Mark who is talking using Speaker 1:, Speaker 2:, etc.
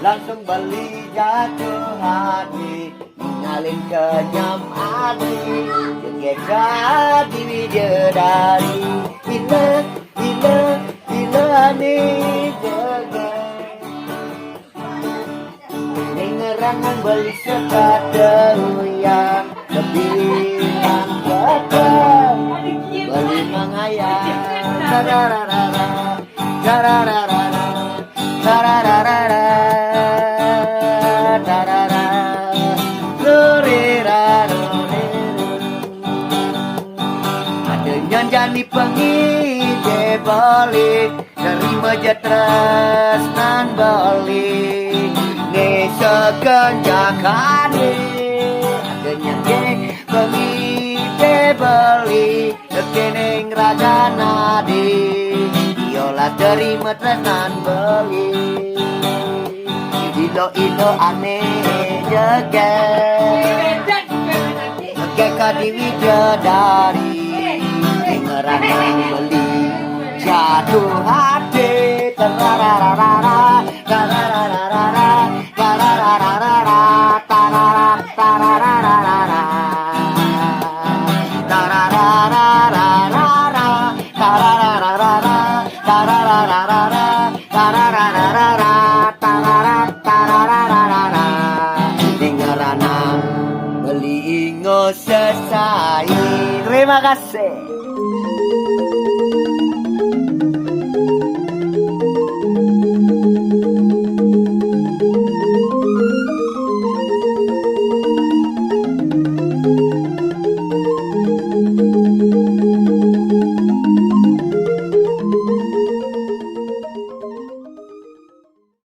Speaker 1: langsung beli jatuh hati, ngalin kenyam hati, jengeka di bidadari, bila nih jaga, ngerangan beli sekadar yang kebilang betul, beli mengayang, tararara, tararara, tararara. Janji pengide balik dari mejetras nan balik ne segenjakane adanya ke pengide balik kekeneng raja nadi iolah dari mejetras nan balik ilo aneh jaga kadiwi dari ngerangan beli jatuh hati, tarararara, tarararara, tarararara, tarararara, tarararara, tarararara, tarararara, tarararara, tarararara, tarararara, ngerangan beli ingo selesai. Terima kasih.